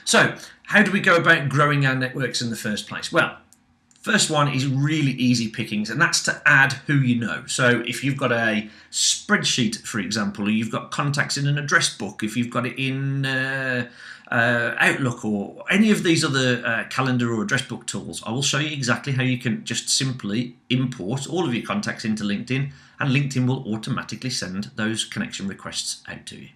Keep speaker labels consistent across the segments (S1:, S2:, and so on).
S1: So, how do we go about growing our networks in the first place? Well, first one is really easy pickings, and that's to add who you know. So if you've got a spreadsheet, for example, or you've got contacts in an address book, if you've got it in Outlook or any of these other calendar or address book tools, I will show you exactly how you can just simply import all of your contacts into LinkedIn, and LinkedIn will automatically send those connection requests out to you.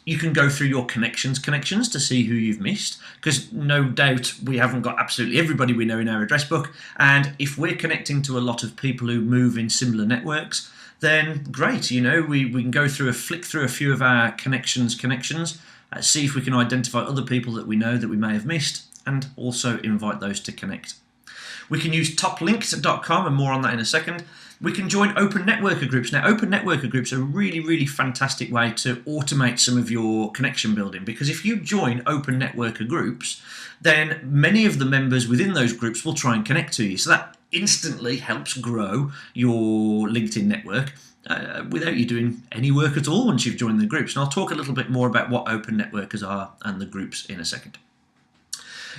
S1: You can go through your connections to see who you've missed, because no doubt we haven't got absolutely everybody we know in our address book, and if we're connecting to a lot of people who move in similar networks, then great, you know, we can go through flick through a few of our connections, see if we can identify other people that we know that we may have missed, and also invite those to connect. We can use toplinked.com, and more on that in a second. We can join open networker groups. Now, open networker groups are a really, really fantastic way to automate some of your connection building, because if you join open networker groups, then many of the members within those groups will try and connect to you. So that instantly helps grow your LinkedIn network without you doing any work at all once you've joined the groups. And I'll talk a little bit more about what open networkers are and the groups in a second.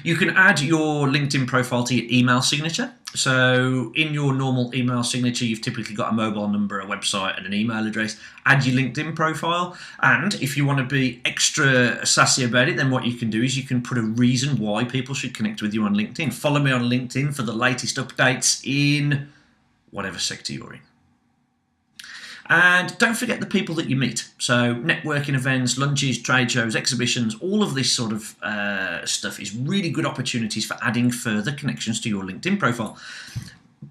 S1: You can add your LinkedIn profile to your email signature. So in your normal email signature, you've typically got a mobile number, a website, and an email address. Add your LinkedIn profile. And if you want to be extra sassy about it, then what you can do is you can put a reason why people should connect with you on LinkedIn. Follow me on LinkedIn for the latest updates in whatever sector you're in. And don't forget the people that you meet. So networking events, lunches, trade shows, exhibitions, all of this sort of stuff is really good opportunities for adding further connections to your LinkedIn profile.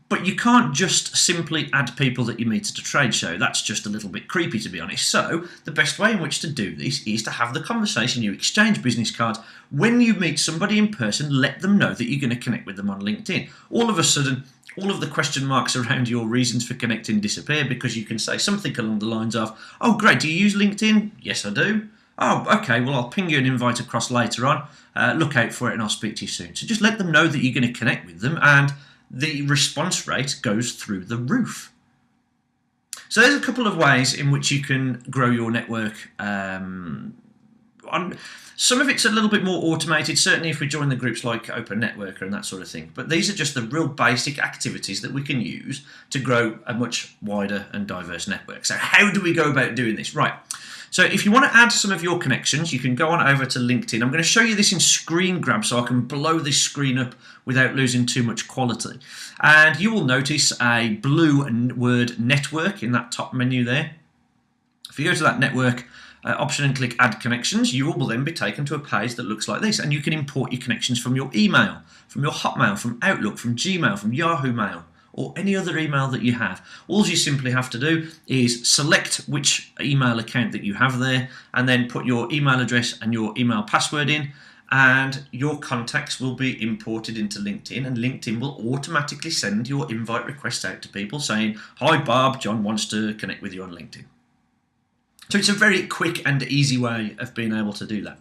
S1: But you can't just simply add people that you meet at a trade show. That's just a little bit creepy, to be honest. So the best way in which to do this is to have the conversation. You exchange business cards. When you meet somebody in person, let them know that you're going to connect with them on LinkedIn. All of a sudden, all of the question marks around your reasons for connecting disappear, because you can say something along the lines of, oh, great, do you use LinkedIn? Yes, I do. Oh, okay, well, I'll ping you an invite across later on. Look out for it and I'll speak to you soon. So just let them know that you're going to connect with them, and the response rate goes through the roof. So there's a couple of ways in which you can grow your network. Some of it's a little bit more automated, certainly if we join the groups like Open Networker and that sort of thing. But these are just the real basic activities that we can use to grow a much wider and diverse network. So how do we go about doing this? Right. So if you want to add some of your connections, you can go on over to LinkedIn. I'm going to show you this in screen grab so I can blow this screen up without losing too much quality. And you will notice a blue word network in that top menu there. If you go to that network option and click add connections, you will then be taken to a page that looks like this, and you can import your connections from your email, from your Hotmail, from Outlook, from Gmail, from Yahoo Mail, or any other email that you have. All you simply have to do is select which email account that you have there, and then put your email address and your email password in, and your contacts will be imported into LinkedIn, and LinkedIn will automatically send your invite requests out to people saying, hi Bob, John wants to connect with you on LinkedIn. So it's a very quick and easy way of being able to do that.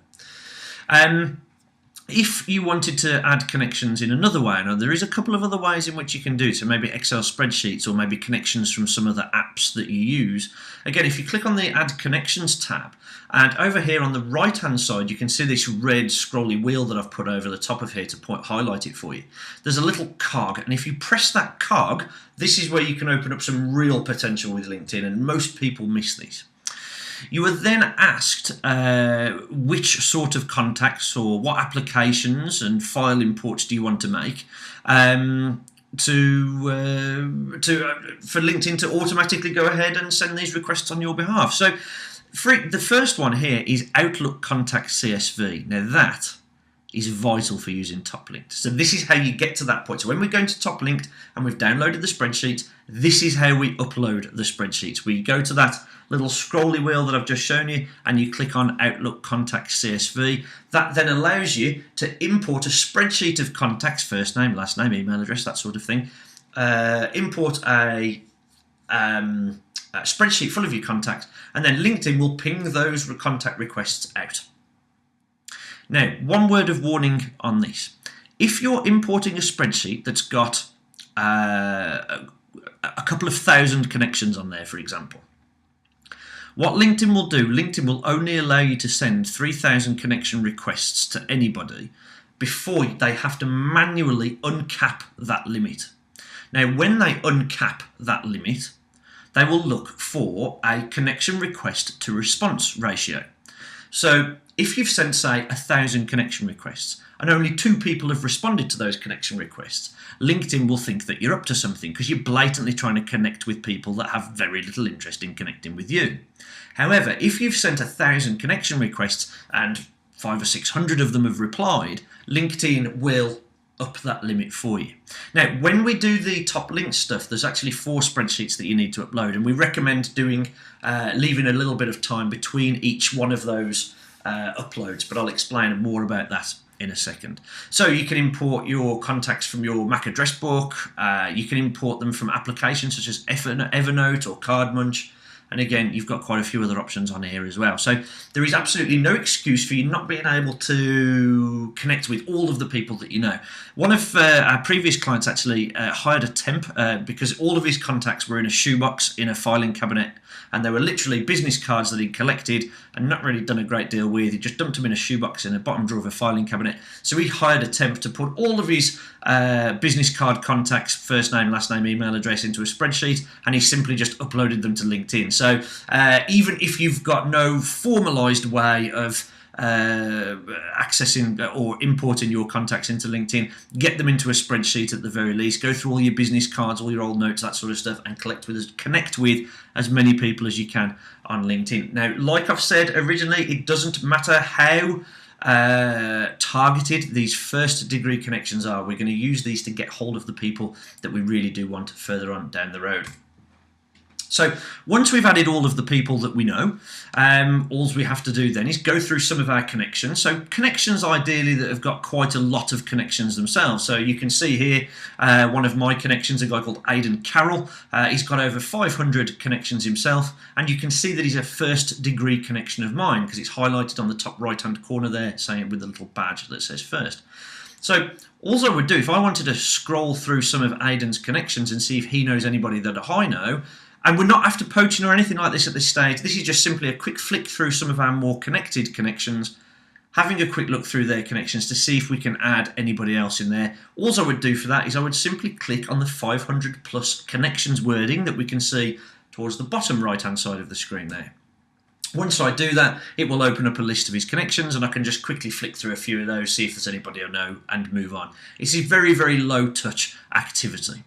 S1: If you wanted to add connections in another way, now there is a couple of other ways in which you can do so, maybe Excel spreadsheets or maybe connections from some other apps that you use. Again, if you click on the Add Connections tab, and over here on the right hand side you can see this red scrolly wheel that I've put over the top of here to highlight it for you. There's a little cog, and if you press that cog, this is where you can open up some real potential with LinkedIn, and most people miss these. You are then asked which sort of contacts or what applications and file imports do you want to make for LinkedIn to automatically go ahead and send these requests on your behalf. So the first one here is Outlook Contact CSV. Now that is vital for using TopLinked. So this is how you get to that point. So when we're going to TopLinked and we've downloaded the spreadsheet, this is how we upload the spreadsheets. We go to that little scrolly wheel that I've just shown you, and you click on Outlook Contact CSV. That then allows you to import a spreadsheet of contacts, first name, last name, email address, that sort of thing. Import a spreadsheet full of your contacts, and then LinkedIn will ping those contact requests out. Now, one word of warning on this. If you're importing a spreadsheet that's got a couple of thousand connections on there, for example, What LinkedIn will do, LinkedIn will only allow you to send 3,000 connection requests to anybody before they have to manually uncap that limit. Now, when they uncap that limit, they will look for a connection request to response ratio. So if you've sent, say, 1,000 connection requests and only 2 people have responded to those connection requests, LinkedIn will think that you're up to something because you're blatantly trying to connect with people that have very little interest in connecting with you. However, if you've sent 1,000 connection requests and 500 or 600 of them have replied, LinkedIn will up that limit for you. Now, when we do the top link stuff, there's actually 4 spreadsheets that you need to upload, and we recommend doing leaving a little bit of time between each one of those uploads, but I'll explain more about that in a second. So you can import your contacts from your Mac address book, you can import them from applications such as Evernote or CardMunch. And again, you've got quite a few other options on here as well. So there is absolutely no excuse for you not being able to connect with all of the people that you know. One of our previous clients actually hired a temp because all of his contacts were in a shoebox in a filing cabinet, and they were literally business cards that he'd collected and not really done a great deal with. He just dumped them in a shoebox in the bottom drawer of a filing cabinet. So he hired a temp to put all of his business card contacts, first name, last name, email address, into a spreadsheet, and he simply just uploaded them to LinkedIn. So even if you've got no formalized way of accessing or importing your contacts into LinkedIn, get them into a spreadsheet at the very least. Go through all your business cards, all your old notes, that sort of stuff, and connect with as many people as you can on LinkedIn. Now, like I've said originally, it doesn't matter how targeted these first degree connections are. We're going to use these to get hold of the people that we really do want further on down the road. So once we've added all of the people that we know, all we have to do then is go through some of our connections. So connections ideally that have got quite a lot of connections themselves. So you can see here one of my connections, a guy called Aidan Carroll. He's got over 500 connections himself, and you can see that he's a first degree connection of mine because it's highlighted on the top right hand corner there, saying with a little badge that says first. So all I would do, if I wanted to scroll through some of Aidan's connections and see if he knows anybody that I know, and we're not after poaching or anything like this at this stage. This is just simply a quick flick through some of our more connected connections, having a quick look through their connections to see if we can add anybody else in there. All I would do for that is I would simply click on the 500 plus connections wording that we can see towards the bottom right hand side of the screen there. Once I do that, it will open up a list of his connections, and I can just quickly flick through a few of those, see if there's anybody I know, and move on. It's a very, very low touch activity.